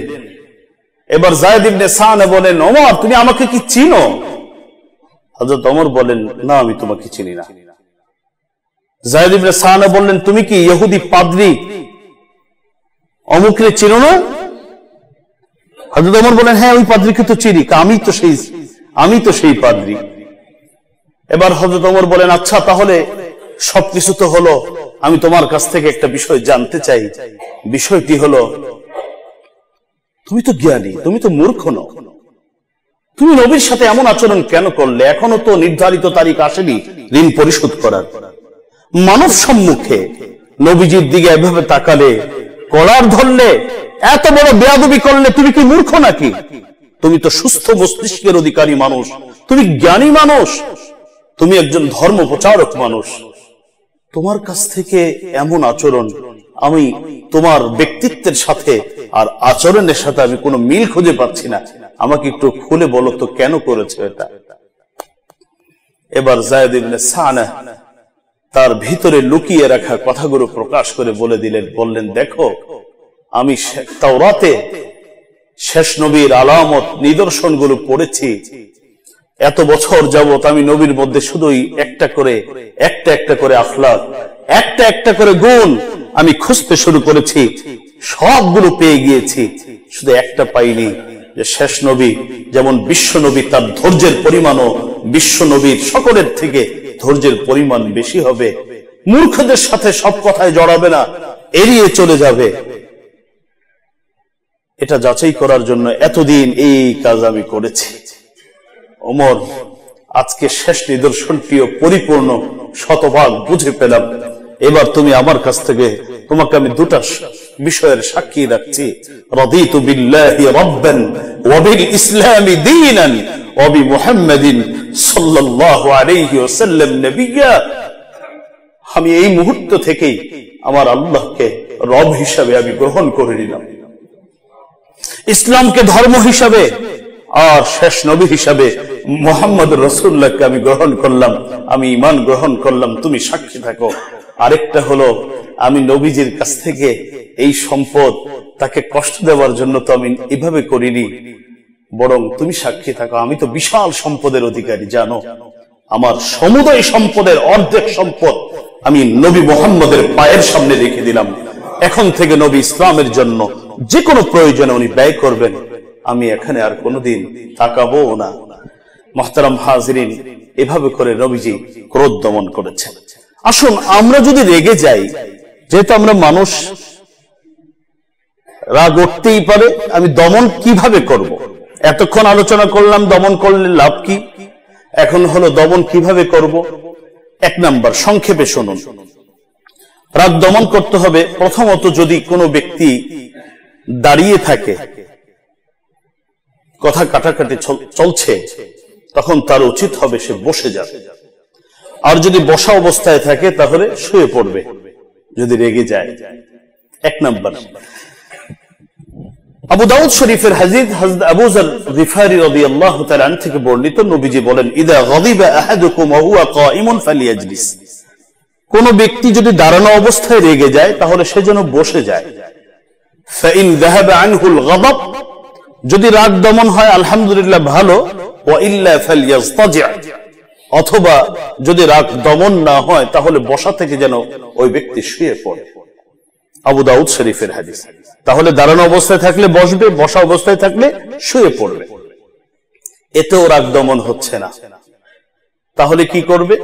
এবার যায়েদ ইবনে সানা বলেন, ওমর তুমি আমাকে কি চিনো? হযরত ওমর বলেন, না আমি তোমাকে চিনি না। যায়েদ ইবনে সানা বললেন, তুমি কি ইহুদি পাদ্রী অমুকরে চিনো না? হযরত ওমর বলেন, হ্যাঁ ওই পাদ্রীকে তো চিনি, আমি তো সেই পাদ্রী। এবার হযরত ওমর বলেন, আচ্ছা তাহলে সবকিছু তো হলো, আমি তোমার কাছ থেকে একটা বিষয় জানতে চাই। বিষয়টি হলো, তুমি তো জ্ঞানী, তুমি তো মূর্খ নও, তুমি নবীর সাথে এমন আচরণ কেন করলে? এখনো তো নির্ধারিত তারিখ আসেনি ঋণ পরিশোধ করার। মানব সম্মুখে নবীজির দিকে এভাবে তাকালে, কলার ধরলে, এত বড় বেয়াদবি করলে, তুমি কি মূর্খ নাকি? তুমি তো সুস্থ মস্তিষ্কের অধিকারী মানুষ, তুমি জ্ঞানী মানুষ, তুমি একজন ধর্ম প্রচারক মানুষ, তোমার কাছ থেকে এমন আচরণ, আমি তোমার ব্যক্তিত্বের সাথে আর আচরণের সাথে আমি কোনো মিল খুঁজে পাচ্ছি না, আমাকে একটু খুলে বলো তো কেন করেছে এটা? এবার যায়েদ ইবনে সানা তার ভিতরে লুকিয়ে রাখা কথাগুলো প্রকাশ করে বলে দিলেন, বললেন, দেখো আমি তাওরাতে শেষ নবীর আলামত নিদর্শনগুলো পড়েছি, এত বছর যাবত আমি নবীর মধ্যে শুধুই একটা একটা করে আখলাক, একটা করে গুণ আমি খুঁজতে শুরু করেছি, সবগুলো পেয়ে গিয়েছি, শুধু একটা পাইনি, যে শেষ নবী যেমন বিশ্ব নবী, তার ধৈর্যের পরিমাণও বিশ্ব নবীর সকলের থেকে ধৈর্যের পরিমাণ বেশি হবে, মূর্খদের সাথে সব কথায় জড়াবে না, এড়িয়ে চলে যাবে। এটা যাচাই করার জন্য এতদিন এই কাজ আমি করেছি। ওমর, আজকে শেষ নিদর্শনটিও পরিপূর্ণ শতভাগ বুঝে পেলাম। এবার তুমি আমার কাছ থেকে, তোমাকে আমি দুটা বিষয়ের সাক্ষী রাখছি, রাদিতু বিল্লাহি রাব্বান ওয়া বিল ইসলামি দীনান ওয়া বি মুহাম্মাদিন সাল্লাল্লাহু আলাইহি ওয়াসাল্লাম নবিয়্যা। আমি এই মুহূর্ত থেকেই আমার আল্লাহকে রব হিসাবে আমি গ্রহণ করে নিলাম, ইসলামকে ধর্ম হিসাবে, আর শেষ নবী হিসাবে মুহাম্মদ রাসূলুল্লাহকে আমি গ্রহণ করলাম, আমি ঈমান গ্রহণ করলাম, তুমি সাক্ষী থাকো। আরেকটা হলো, আমি নবীজির কাছ থেকে এই সম্পদ তাকে কষ্ট দেওয়ার জন্য তো আমি এভাবে করিনি, বরং তুমি সাক্ষী থাকো, আমি তো বিশাল সম্পদের অধিকারী, জানো আমার সমুদয় সম্পদের অর্ধেক সম্পদ আমি নবী মুহাম্মদের পায়ের সামনে রেখে দিলাম। এখন থেকে নবী ইসলামের জন্য যে কোনো প্রয়োজনে উনি ব্যয় করবেন, আমি এখানে আর কোনোদিন তাকাবো না। মুহতারাম হাজিরিন, এভাবে করে নবীজি ক্রোধ দমন করেছেন। আসুন আমরা যদি রেগে যাই, যেহেতু আমরা মানুষ, রাগ উঠতেই পারে, আমি দমন কিভাবে করব? এতক্ষণ আলোচনা করলাম দমন করলে লাভ কি, এখন হলো দমন কিভাবে করব। এক নাম্বার, সংক্ষেপে শুনুন। রাগ দমন করতে হবে, প্রথমত যদি কোনো ব্যক্তি দাঁড়িয়ে থাকে, কথা কাটাকাটি চলছে, তখন তার উচিত হবে সে বসে যাবে, আর যদি বসা অবস্থায় থাকে তাহলে শুয়ে পড়বে যদি রেগে যায়। এক নাম্বার। আবু দাউদ শরীফের হাদিস হযরত আবু যার গিফারি রাদিয়াল্লাহু তাআলা আনহু থেকে বর্ণিত, নবীজি বলেন, ইদা গাদিবা আহাদুকুম ওয়া হুয়া কাঈমুন ফালিয়াজলিস। কোন ব্যক্তি যদি দাঁড়ানো অবস্থায় রেগে যায় তাহলে সে যেন বসে যায়। ফাইন যাহাবা আনহুল গাদাব, যদি রাগ দমন হয় আলহামদুলিল্লাহ ভালো, ওয়া ইল্লা ফালইয়াস্তাজি', অথবা যদি রাগ দমন না হয় তাহলে বসা থেকে যেন ওই ব্যক্তি শুয়ে পড়ে। আবু দাউদ শরীফের হাদিস। তাহলে দাঁড়ানো অবস্থায় থাকলে বসবে, বসা অবস্থায় থাকলে শুয়ে পড়বে, এতেও রাগ দমন হচ্ছে না। তাহলে কি করবে?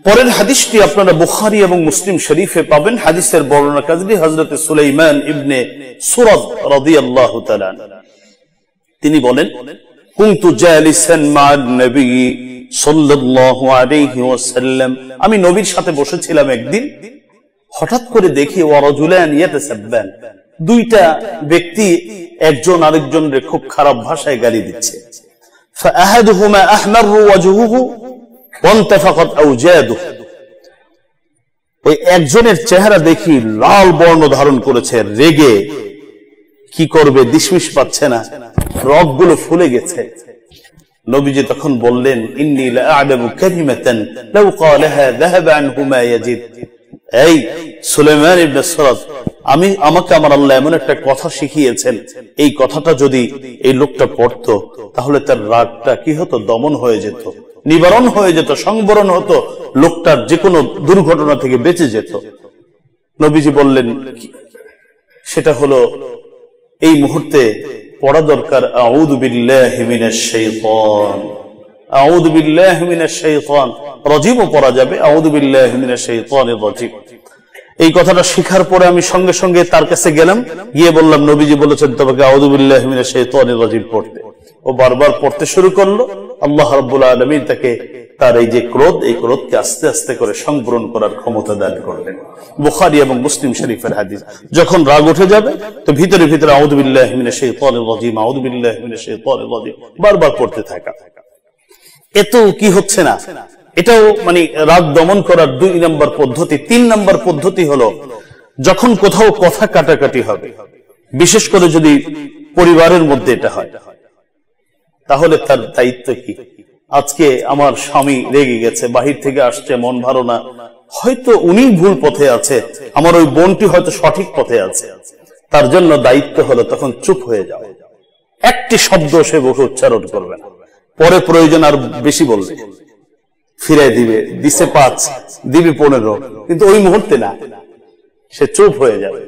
পরের হাদিসটি আপনারা বুখারী এবং মুসলিম শরীফে পাবেন। হাদিসের বর্ণনাকারী হযরত সুলাইমান ইবনে সুরাদ রাদিয়াল্লাহু তাআলা তিনি বলেন, কুনতু জালিসান মা'আন নবী সাল্লাল্লাহু আলাইহি ওয়াসাল্লাম, আমি নবীর সাথে বসেছিলাম একদিন, হঠাৎ করে দেখি ওয়ারাজুলান ইয়াতাসাব্বান, দুইটা ব্যক্তি একজন আরেকজনের খুব খারাপ ভাষায় গালি দিচ্ছে। ফাআহাদুহুমা আহমারু ওয়াজহুহু ওয়ান্তাফাকাত আওজাদুহু, ওই একজনের চেহারা দেখি লাল বর্ণ ধারণ করেছে, রেগে কি করবে দিশমিশ পাচ্ছে না, রগগুলো ফুলে গেছে। নবীজি তখন বললেন, ইন্নী লাআলামু কালিমাতান লাউ ক্বালাহা যাহাবা আনহু মা ইয়াজিদ, এই সুলাইমান ইবনে সুরাদ, আমাকে আমার আল্লাহ এমন একটা কথা শিখিয়েছেন, এই কথাটা যদি এই লোকটা পড়তো তাহলে তার রাগটা কি হতো, দমন হয়ে যেত, নিবারণ হয়ে যেত, সংবরণ হতো, লোকটার যে কোনো দুর্ঘটনা থেকে বেঁচে যেত। নবীজি বললেন, সেটা হলো এই মুহূর্তে পড়া দরকার আউযু বিল্লাহি মিনাশ শাইতান, আউযু বিল্লাহি মিনাশ শাইতান রাজিমও পড়া যাবে, আউযু বিল্লাহি মিনাশ শাইতানির রাজিম। এই কথাটা শিখার পরে আমি সঙ্গে সঙ্গে তার কাছে গেলাম, গিয়ে বললাম, নবীজি বলেছেন তোমাকে আউযু বিল্লাহি মিনাশ শাইতানির রাজিম পড়তে। ও বারবার পড়তে শুরু করলো। আল্লাহ রাব্বুল আলামিন তাকে তার এই যে ক্রোধ, এই ক্রোধকে আস্তে আস্তে করে সংবরণ করার ক্ষমতা দান করলেন। বুখারী এবং মুসলিম শরীফের হাদিস। যখন রাগ উঠে যাবে তো ভিতরে ভিতরে আউযু বিল্লাহি মিনাশ শাইতানির রাজিম, আউযু বিল্লাহি মিনাশ শাইতানির রাজিম বারবার পড়তে থাকা। এত কি হচ্ছে না, এটাও মানে রাগ দমন করার 2 নম্বর পদ্ধতি। 3 নম্বর পদ্ধতি হলো, যখন কোথাও কথা কাটাকাটি হবে, বিশেষ করে যদি পরিবারের মধ্যে এটা হয়, তাহলে তার দায়িত্ব কি? আজকে আমার স্বামী রেগে গেছে, বাহির থেকে আসছে, মন ভালো না, হয়তো উনি ভুল পথে আছে, আমার ওই বোনটি হয়তো সঠিক পথে আছে, তার জন্য দায়িত্ব হলো তখন চুপ হয়ে যাও, একটি শব্দ সে মুখে উচ্চারণ করবে না, পরে প্রয়োজন আর বেশি বলবে, ফিরে দিবে, দিছে 5 দিবে 15, কিন্তু ওই মুহূর্তে না, সে চুপ হয়ে যাবে।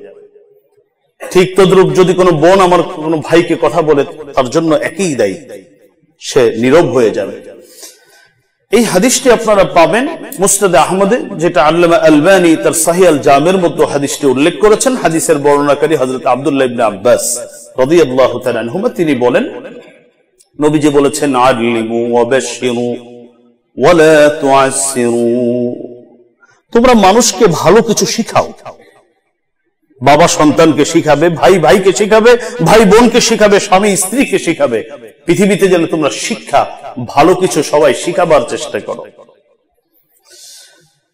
ঠিক তদ্রূপ যদি কোনো বোন আমার কোনো ভাইকে কথা বলে, তার জন্য একই দায়িত্ব, সে নীরব হয়ে যাবে। এই হাদিসটি আপনারা পাবেন মুসনাদ আহমদে, যেটা আল্লামা আলবানী তার সহিহ আল জামির মধ্যে হাদিসটি উল্লেখ করেছেন। হাদিসের বর্ণনাকারী হযরত আব্দুল্লাহ ইবনে আব্বাস রাদিয়াল্লাহু তাআলা আনহুমা তিনি বলেন, নবীজি বলেছেন, আল্লিমু ওয়া বাশশিরু ওয়া লা তুআসসিরু, তোমরা মানুষকে ভালো কিছু শিখাও। বাবা সন্তানকে শিখাবে, ভাই ভাইকে শিখাবে, ভাই বোনকে শিখাবে, স্বামী স্ত্রীকে শিখাবে। পৃথিবীতে যেন তোমরা শিক্ষা, ভালো কিছু সবাই শিখাবার চেষ্টা করো।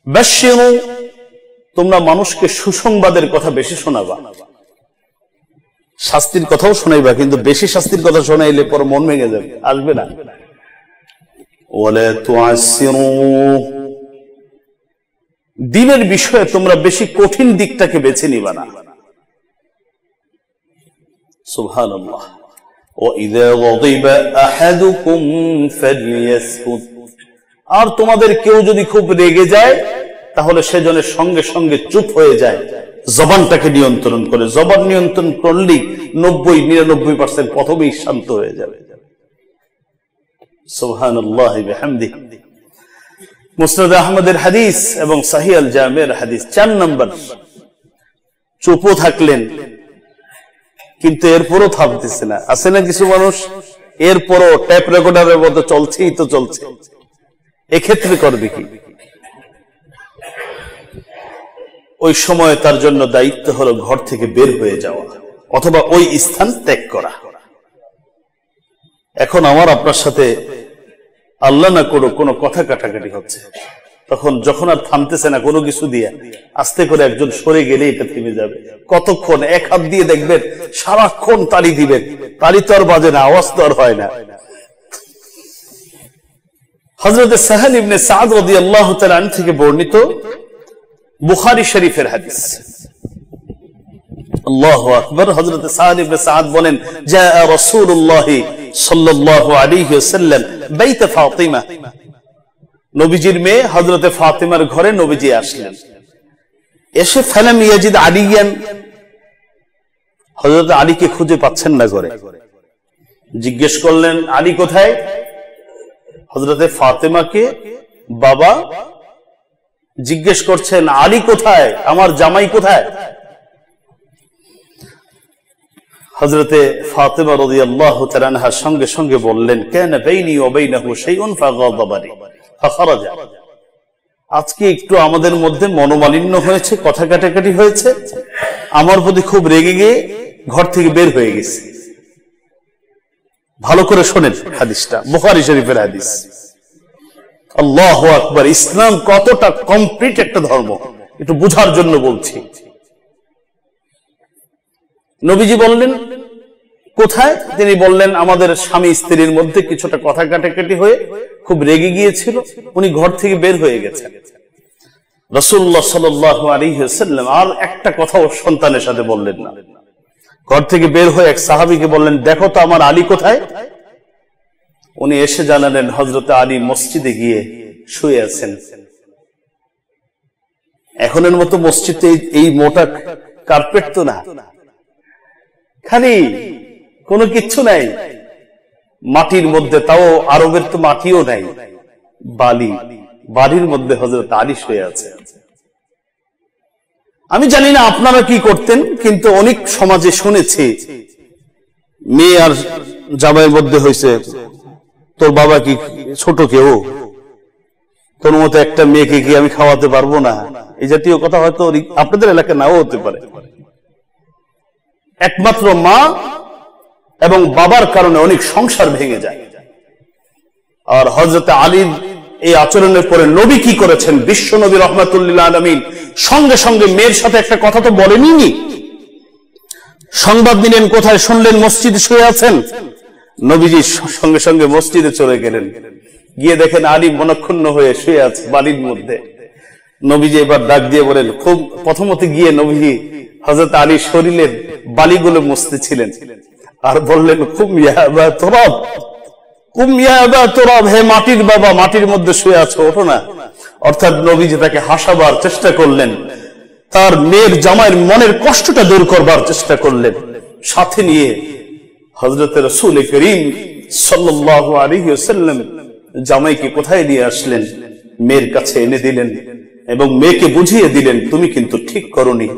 বাশশিরু, তোমরা মানুষকে সুসংবাদের কথা বেশি শোনাবা, শাস্তির কথাও শোনাইবা, কিন্তু বেশি শাস্তির কথা শোনাইলে পর মন ভেঙে যাবে, আসবে না। ওয়ালা তুআসসিরু, দ্বীনের বিষয়ে তোমরা বেশি কঠিন দিকটাকে বেছে নিবা না। সুবহানাল্লাহ। ওয়াইযা গাদিবা আহাদুকুম ফালইয়াসকুত, আর তোমাদের কেউ যদি খুব রেগে যায় তাহলে সেজন্য সঙ্গে সঙ্গে চুপ হয়ে যায়, জবানটাকে নিয়ন্ত্রণ করে। জবান নিয়ন্ত্রণ করলেই 90-99% প্রথমেই শান্ত হয়ে যাবে। সুবহানাল্লাহ বিহামদিহি। মুসনাদ আহমদের হাদিস এবং সহিহ আল জামির হাদিস। 4 নম্বর, চুপও থাকলেন কিন্তু এরপরও থামতেছে না। আছে না কিছু মানুষ, এরপরও ট্যাপ রেকর্ডারের মতো চলছেই তো চলছে। এক্ষেত্রে করবে কি? ওই সময় তার জন্য দায়িত্ব হলো ঘর থেকে বের হয়ে যাওয়া অথবা ওই স্থান ত্যাগ করা। এখন আমার আপনার সাথে আল্লাহ না করো কোনো কথা কাটাকাটি হচ্ছে, তখন যখন আর থামতেছে না কোনো কিছু দিয়ে, আস্তে করে একজন সরে গেলে এটা থেমে যাবে। কতক্ষণ? 1 হাত দিয়ে দেখবেন সারাক্ষণ তালি দিবেন, তালি তো আর বাজে না, আওয়াজ তো আর হয় না। হযরত সাহল ইবনে সাদ রাদিয়াল্লাহু তাআলা আনহু থেকে বর্ণিত বুখারী শরীফের হাদিস। আল্লাহু আকবার। হযরত সাহল ইবনে সাদ বলেন, জা রাসূলুল্লাহ সাল্লাল্লাহু আলাইহি ওয়াসাল্লাম বাইত ফাতিমা, নবীজির মেয়ে হযরত ফাতিমার ঘরে নবীজি আসলেন। এসে ফালাম ইয়াজিদ আলিয়ান, হযরত আলীকে খুঁজে পাচ্ছেন না ঘরে। জিজ্ঞেস করলেন, আলী কোথায়? হযরত ফাতিমাকে বাবা জিজ্ঞেস করছেন আলী কোথায়, আমার জামাই কোথায়? হযরতে ফাতেমা রাদিয়াল্লাহু তাআলা আনহার সঙ্গে সঙ্গে বললেন কানা বাইনি ওয়া বাইনাহু শাইউন ফাগাদাবানি ফাখারাজা। আজকে একটু আমাদের মধ্যে মনোমালিন্য হয়েছে, কথা কাটাকাটি হয়েছে, আমার প্রতি খুব রেগে গিয়ে ঘর থেকে বের হয়ে গেছে। ভালো করে শোনেন হাদিসটা, বুখারী শরীফের হাদিস। আল্লাহু আকবার। ইসলাম কতটা কমপ্লিট একটা ধর্ম একটু বোঝার জন্য বলছি। নবীজি বললেন কোথায়? তিনি বললেন আমাদের স্বামী স্ত্রীর মধ্যে কিছুটা কথা কাটাকাটি হয়ে খুব রেগে গিয়েছিল, উনি ঘর থেকে বের হয়ে গেছেন। রাসূলুল্লাহ সাল্লাল্লাহু আলাইহি ওয়াসাল্লাম আর একটা কথাও সন্তানের সাথে বললেন না। ঘর থেকে বের হয়ে এক সাহাবীকে বললেন দেখো তো আমার আলী কোথায়? উনি এসে জানালেন হযরত আলী মসজিদে গিয়ে শুয়ে আছেন। এখনের মতো মসজিদে এই মোটা কার্পেট তো না, খালি কোনো কিচ্ছু নাই, মাটির মধ্যে, তাও আরবের তো মাটিও নাই, বালি, বাড়ির মধ্যে হযরত আলী শুয়ে আছে। আমি জানি না আপনারা কি করতেন, কিন্তু অনেক সমাজে শুনেছি মেয়ে আর জামাইয়ের মধ্যে হয়েছে তোর বাবা কি ছোট কেউ, তোর মতো একটা মেয়েকে কি আমি খাওয়াতে পারবো না, এই জাতীয় কথা হয়তো আপনাদের এলাকায় নাও হতে পারে। একমাত্র মা এবং বাবার কারণে অনেক সংসার ভেঙে যায়। আর হযরত আলীর এই আচরণের পরে নবী কি করেছেন? বিশ্ব নবী রাহমাতুল লিল আলামিন সঙ্গে সঙ্গে মেয়ের সাথে একটা কথা তো বলেনই, সংবাদ নিলেন কোথায়, শুনলেন মসজিদে শুয়ে আছেন। নবীজি সঙ্গে সঙ্গে মসজিদে চলে গেলেন, গিয়ে দেখেন আলী মনক্ষুণ্ণ হয়ে শুয়ে আছে বালির মধ্যে। নবীজি এবার ডাক দিয়ে বলেন, খুব প্রথমত গিয়ে নবীজি হযরত আলীর শরীরের বালিগুলো মুছতেছিলেন আর বললেন কুম ইয়া আবা তুরাব, কুম ইয়া আবা তুরাব, হে মাটির বাবা, মাটির মধ্যে শুয়ে আছো, ওঠো না। অর্থাৎ নবীজি তাকে হাসাবার চেষ্টা করলেন, তার মেয়ের জামাইয়ের মনের কষ্টটা দূর করবার চেষ্টা করলেন। সাথে নিয়ে হযরত রাসূল করিম সাল্লাল্লাহু আলাইহি ওয়াসাল্লাম জামাইকে কোথায় নিয়ে আসলেন, মেয়ের কাছে এনে দিলেন এবং মেয়েকে বুঝিয়ে দিলেন তুমি কিন্তু ঠিক করোনি,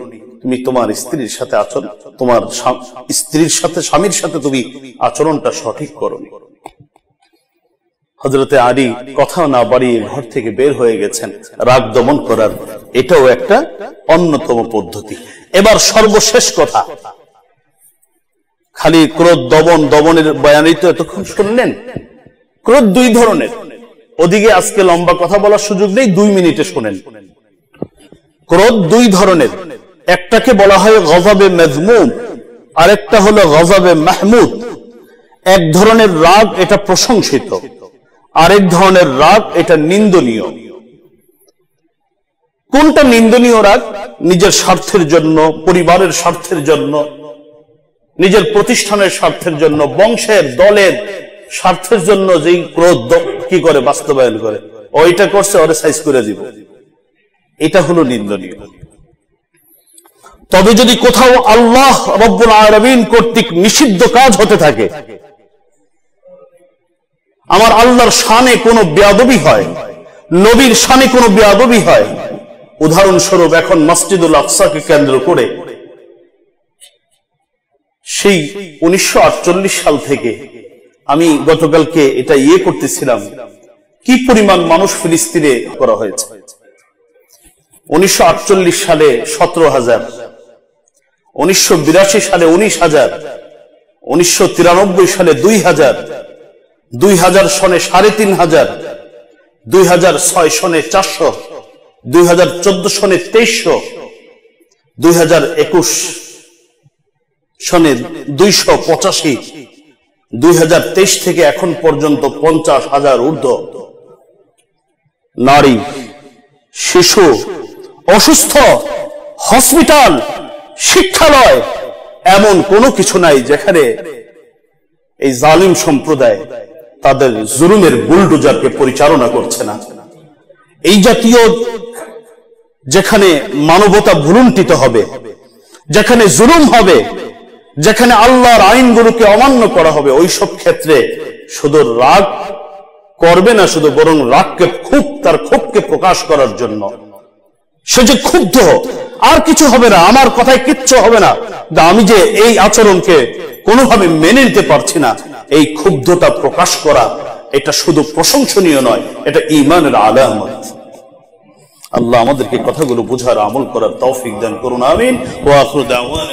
তুমি তোমার স্ত্রীর সাথে আচরণ, তোমার স্ত্রীর সাথে স্বামীর সাথে তুমি আচরণটা সঠিক করোনি। হযরতে আলী কথা না বাড়িয়ে ঘর থেকে বের হয়ে গেছেন। রাগ দমন করার এটাও একটা অন্যতম পদ্ধতি। এবার সর্বশেষ কথা, খালি ক্রোধ দমনের বয়ানই তো এতক্ষণ শুনলেন। ক্রোধ দুই ধরনের, ওদিকে আজকে লম্বা কথা বলার সুযোগ নেই, 2 মিনিটে শুনেন। ক্রোধ দুই ধরনের, একটাকে বলা হয় গজবে মজমুম, আরেকটা হলো গজবে মাহমুদ। এক ধরনের রাগ এটা প্রশংসিত, আরেক ধরনের রাগ এটা নিন্দনীয়। কোনটা নিন্দনীয় রাগ? নিজের স্বার্থের জন্য, পরিবারের স্বার্থের জন্য, নিজের প্রতিষ্ঠানের স্বার্থের জন্য, বংশের দলের স্বার্থের জন্য যেই ক্রোধ কি করে বাস্তবায়ন করে, ওইটা করছে ওরে সাইজ করে দিব, এটা হলো নিন্দনীয়। তবে যদি কোথাও আল্লাহ রব্বুল আলামিন কর্তৃক নিষিদ্ধ কাজ হতে থাকে, আমার আল্লাহর শানে কোনো বেয়াদবি হয়, নবীর শানে কোনো বেয়াদবি হয়, উদাহরণস্বরূপ এখন মসজিদুল আকসাকে কেন্দ্র করে সেই 1948 সাল থেকে আমি গতকালকে এটা করতেছিলাম, কি পরিমাণ মানুষ ফিলিস্তিনে করা হয়েছে। 1948 সালে 17,000, 1982 সালে 19,000, 1993 সালে 2,000, 2000 সনে 3,500, 2006 সনে 400, 2014 সনে 2300, 2021 সনে 285, 2023 থেকে এখন পর্যন্ত 50,000 ঊর্ধ্ব নারী, শিশু, অসুস্থ, হসপিটাল, শিক্ষালয়, এমন কোনো কিছু নাই যেখানে এই জালিম সম্প্রদায় তাদের জুলুমের বুলডোজারকে পরিচালনা করছে না। এই জাতীয় যেখানে মানবতা ভুলুণ্ঠিত হবে, যেখানে জুলুম হবে, যেখানে আল্লাহর আইনগুলোকে অমান্য করা হবে, ওইসব ক্ষেত্রে শুধু রাগ করবে না, শুধু বরং রাগকে তার ক্ষোভকে প্রকাশ করার জন্য সে যে ক্ষুব্ধ, আর কিছু হবে না, আমার কথায় কিচ্ছু হবে না, আমি যে এই আচরণকে কোনোভাবে মেনে নিতে পারছি না, এই ক্ষুব্ধতা প্রকাশ করা এটা শুধু প্রশংসনীয় নয়, এটা ঈমানের আলামত। আল্লাহ আমাদেরকে কথাগুলো বুঝার আমল করার তৌফিক দান করুন, আমিন। ওয়া আখিরু দাওয়ানা।